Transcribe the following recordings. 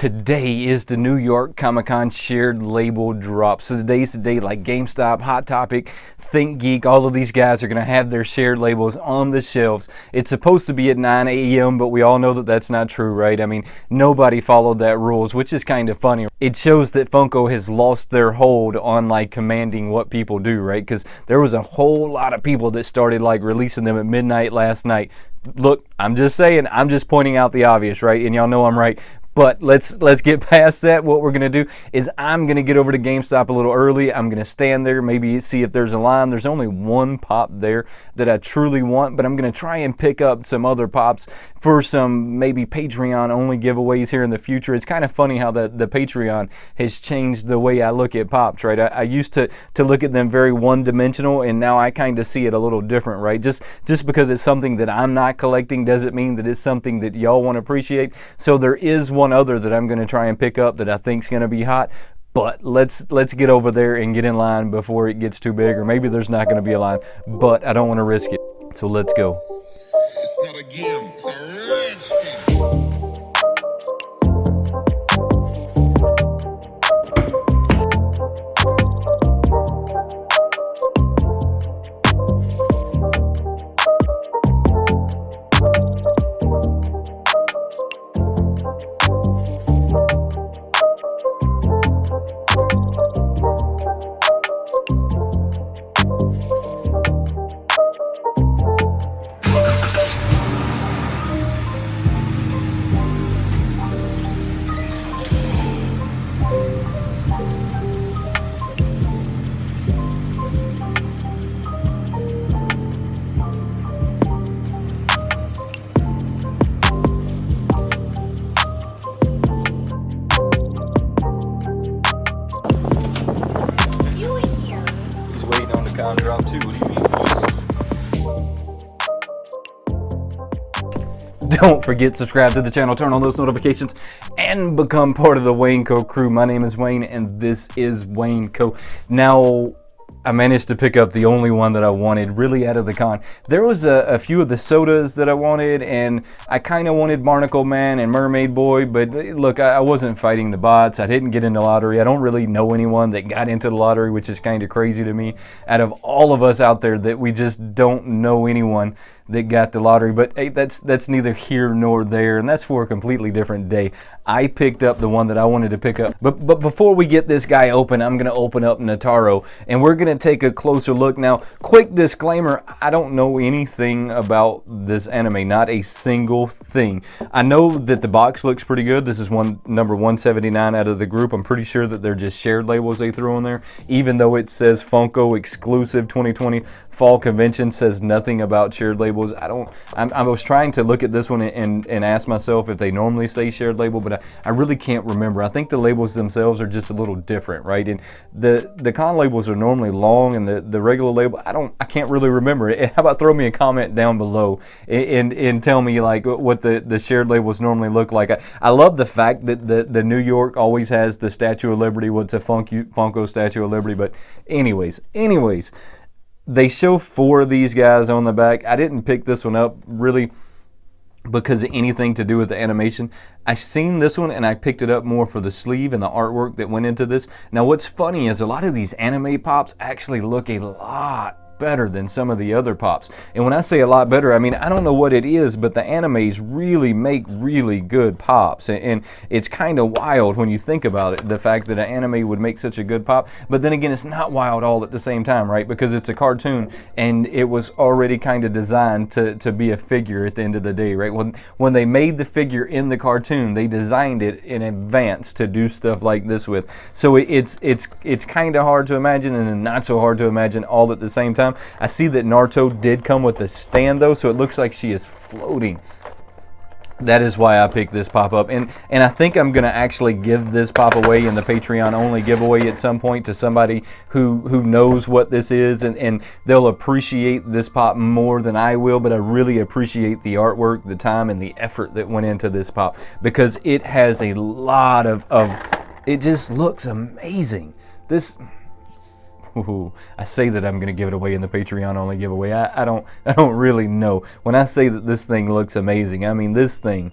Today is the New York Comic-Con shared label drop. So today's the day, like GameStop, Hot Topic, ThinkGeek, all of these guys are going to have their shared labels on the shelves. It's supposed to be at 9 a.m., but we all know that that's not true, right? I mean, nobody followed that rules, which is kind of funny. It shows that Funko has lost their hold on like commanding what people do, right? Because there was a whole lot of people that started like releasing them at midnight last night. Look, I'm just saying, I'm just pointing out the obvious, right? And y'all know I'm right. But let's get past that. What we're going to do is I'm going to get over to GameStop a little early. I'm going to stand there, maybe see if there's a line. There's only one pop there that I truly want, but I'm going to try and pick up some other pops for some maybe Patreon-only giveaways here in the future. It's kind of funny how the Patreon has changed the way I look at pops, right? I used to look at them very one-dimensional, and now I kind of see it a little different, right? Just because it's something that I'm not collecting doesn't mean that it's something that y'all want to appreciate. So there is one other that I'm going to try and pick up that I think is going to be hot, but let's get over there and get in line before it gets too big, or maybe there's not going to be a line, but I don't want to risk it, so let's go. It's not a game, it's a rich thing. Drop too. What do you mean? Don't forget, subscribe to the channel, turn on those notifications, and become part of the Wayneko crew. My name is Wayne, and this is Wayneko. Now, I managed to pick up the only one that I wanted really out of the con. There was a few of the sodas that I wanted, and I kind of wanted Barnacle Man and Mermaid Boy, but look, I wasn't fighting the bots. I didn't get into lottery. I don't really know anyone that got into the lottery, which is kind of crazy to me. Out of all of us out there, that we just don't know anyone that got the lottery, but hey, that's neither here nor there, and that's for a completely different day. I picked up the one that I wanted to pick up, but before we get this guy open, I'm gonna open up Nataro, and we're gonna take a closer look. Now, quick disclaimer, I don't know anything about this anime, not a single thing. I know that the box looks pretty good. This is number 179 out of the group. I'm pretty sure that they're just shared labels they threw in there, even though it says Funko exclusive 2020 fall convention, says nothing about shared labels. I was trying to look at this one and ask myself if they normally say shared label, but I really can't remember. I think the labels themselves are just a little different, right? And the con labels are normally long, and the regular label, I can't really remember. How about throw me a comment down below and tell me like what the shared labels normally look like. I love the fact that the New York always has the Statue of Liberty. What's a Funko Statue of Liberty? But anyways. They show 4 of these guys on the back. I didn't pick this one up really because of anything to do with the animation. I seen this one and I picked it up more for the sleeve and the artwork that went into this. Now what's funny is a lot of these anime pops actually look a lot better than some of the other pops. And when I say a lot better, I mean, I don't know what it is, but the animes really make really good pops. And it's kind of wild when you think about it, the fact that an anime would make such a good pop. But then again, it's not wild all at the same time, right? Because it's a cartoon and it was already kind of designed to be a figure at the end of the day, right? When they made the figure in the cartoon, they designed it in advance to do stuff like this with. So it's kind of hard to imagine, and not so hard to imagine all at the same time. I see that Naruto did come with a stand though, so it looks like she is floating. That is why I picked this pop up, and I think I'm gonna actually give this pop away in the Patreon only giveaway at some point to somebody who knows what this is, and they'll appreciate this pop more than I will. But I really appreciate the artwork, the time, and the effort that went into this pop, because it has a lot of it just looks amazing. This Ooh, I say that I'm going to give it away in the Patreon only giveaway. I don't really know. When I say that this thing looks amazing, I mean this thing.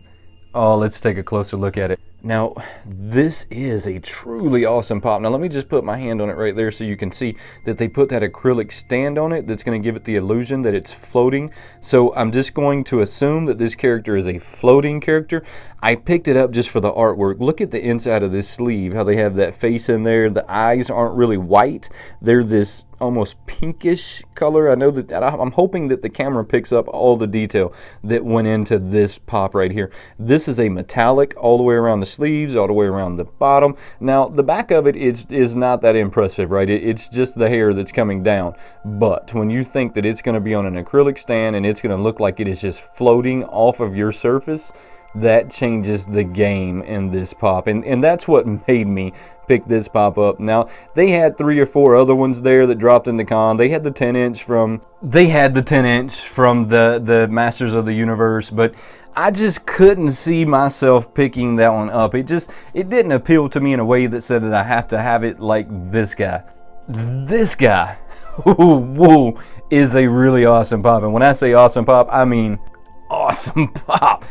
Oh, let's take a closer look at it. Now, this is a truly awesome pop. Now, let me just put my hand on it right there so you can see that they put that acrylic stand on it that's going to give it the illusion that it's floating. So I'm just going to assume that this character is a floating character. I picked it up just for the artwork. Look at the inside of this sleeve, how they have that face in there. The eyes aren't really white. They're this almost pinkish color. I know that I'm hoping that the camera picks up all the detail that went into this pop right here. This is a metallic all the way around the sleeves, all the way around the bottom. Now the back of it is not that impressive, right? It's just the hair that's coming down. But when you think that it's going to be on an acrylic stand and it's going to look like it is just floating off of your surface, that changes the game in this pop, and that's what made me pick this pop up. Now, they had 3 or 4 other ones there that dropped in the con. They had the 10-inch from the Masters of the Universe, but I just couldn't see myself picking that one up. It didn't appeal to me in a way that said that I have to have it like this guy. This guy, whoa, is a really awesome pop, and when I say awesome pop, I mean awesome pop.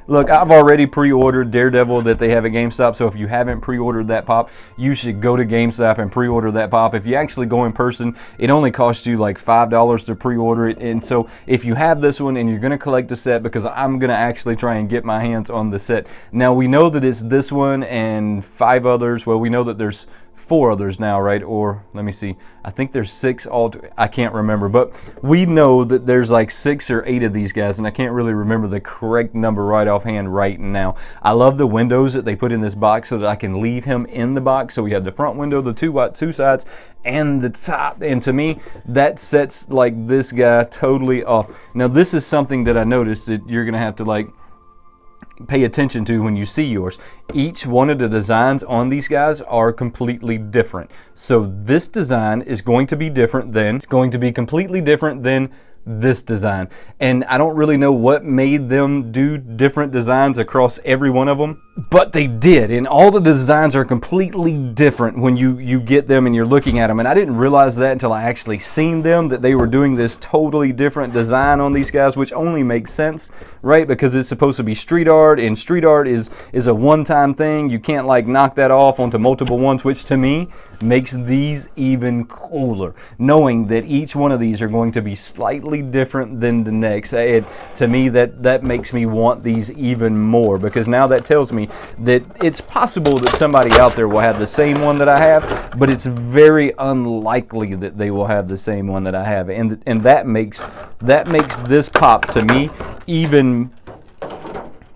Look, I've already pre-ordered Daredevil that they have at GameStop, so if you haven't pre-ordered that pop, you should go to GameStop and pre-order that pop. If you actually go in person, it only costs you like $5 to pre-order it. And so if you have this one and you're going to collect the set, because I'm going to actually try and get my hands on the set. Now, we know that it's this one and 5 others. Well, we know that there's 4 others now, right? Or let me see, I think there's 6 I can't remember, but we know that there's like 6 or 8 of these guys, and I can't really remember the correct number right offhand right now. I love the windows that they put in this box so that I can leave him in the box. So we have the front window, the two sides, and the top, and to me that sets like this guy totally off. Now, this is something that I noticed that you're gonna have to like pay attention to when you see yours. Each one of the designs on these guys are completely different. So this design is going to be completely different than this design. And I don't really know what made them do different designs across every one of them, but they did. And all the designs are completely different when you get them and you're looking at them. And I didn't realize that until I actually seen them, that they were doing this totally different design on these guys, which only makes sense, right? Because it's supposed to be street art, and street art is a one-time thing. You can't like knock that off onto multiple ones, which to me makes these even cooler, knowing that each one of these are going to be slightly different than the next. To me, that makes me want these even more, because now that tells me that it's possible that somebody out there will have the same one that I have, but it's very unlikely that they will have the same one that I have, and that makes this pop to me even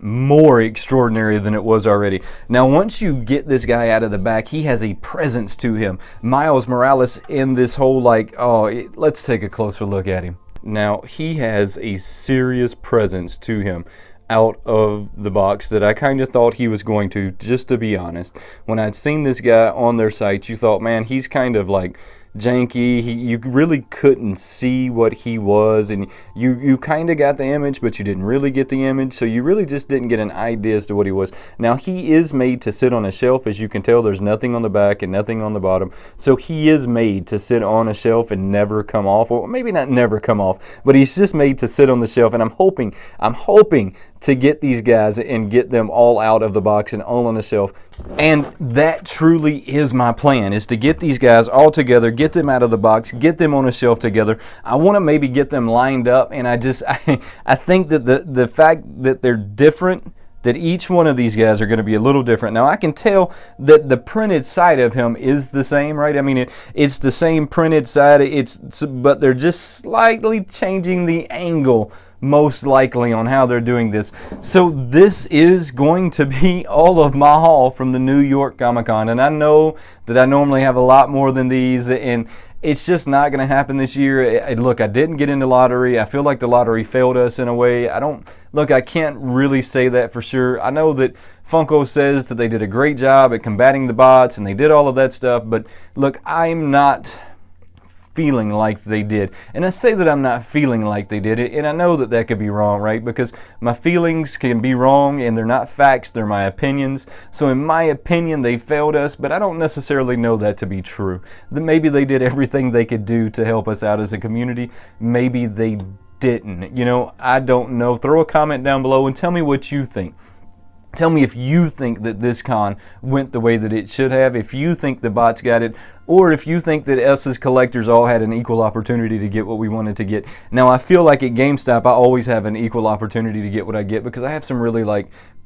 more extraordinary than it was already. Now, once you get this guy out of the back, he has a presence to him. Miles Morales in this whole let's take a closer look at him. Now, he has a serious presence to him out of the box that I kind of thought he was going to, just to be honest. When I'd seen this guy on their sites, you thought, man, he's kind of like janky. You really couldn't see what he was, and you kind of got the image, but you didn't really get the image, so you really just didn't get an idea as to what he was. Now, he is made to sit on a shelf. As you can tell, there's nothing on the back and nothing on the bottom, so he is made to sit on a shelf and never come off, or maybe not never come off, but he's just made to sit on the shelf. And I'm hoping to get these guys and get them all out of the box and all on the shelf. And that truly is my plan, is to get these guys all together, get them out of the box, get them on a shelf together. I want to maybe get them lined up, and I think that the fact that they're different, that each one of these guys are going to be a little different. Now, I can tell that the printed side of him is the same, right? I mean, it's the same printed side, but they're just slightly changing the angle, most likely, on how they're doing this. So this is going to be all of my haul from the New York Comic Con, and I know that I normally have a lot more than these, and it's just not going to happen this year. Look, I didn't get into lottery. I feel like the lottery failed us in a way. I can't really say that for sure. I know that Funko says that they did a great job at combating the bots, and they did all of that stuff, but look, I'm not feeling like they did. And I say that I'm not feeling like they did it, and I know that could be wrong, right? Because my feelings can be wrong, and they're not facts, they're my opinions. So in my opinion, they failed us, but I don't necessarily know that to be true. Maybe they did everything they could do to help us out as a community. Maybe they didn't. I don't know. Throw a comment down below and tell me what you think. Tell me if you think that this con went the way that it should have, if you think the bots got it, or if you think that us as collectors all had an equal opportunity to get what we wanted to get. Now, I feel like at GameStop, I always have an equal opportunity to get what I get because I have some really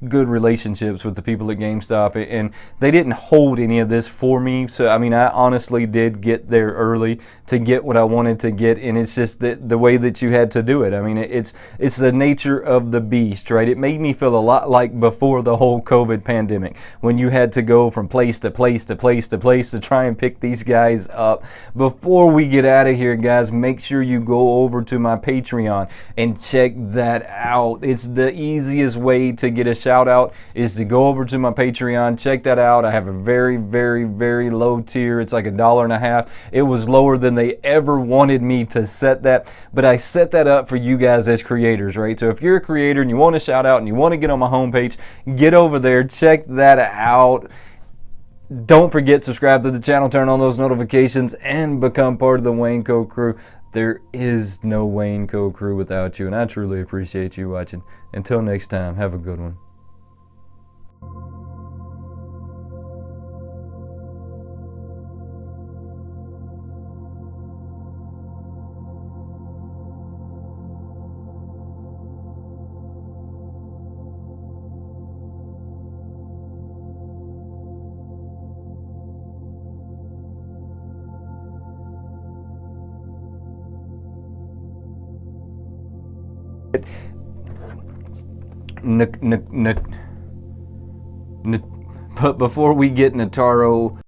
good relationships with the people at GameStop, and they didn't hold any of this for me. So, I mean, I honestly did get there early to get what I wanted to get, and it's just the way that you had to do it. I mean, it's the nature of the beast, right? It made me feel a lot like before the whole COVID pandemic, when you had to go from place to place to place to place to try and pick these guys up. Before we get out of here, guys, make sure you go over to my Patreon and check that out. It's the easiest way to get a shout out is to go over to my Patreon, check that out. I have a very, very, very low tier. It's like $1.50. It was lower than they ever wanted me to set that, but I set that up for you guys as creators, right? So if you're a creator and you want to shout out and you want to get on my homepage, get over there, check that out. Don't forget, subscribe to the channel, turn on those notifications, and become part of the Wayneko crew. There is no Wayneko crew without you, and I truly appreciate you watching. Until next time, have a good one. But before we get Nataro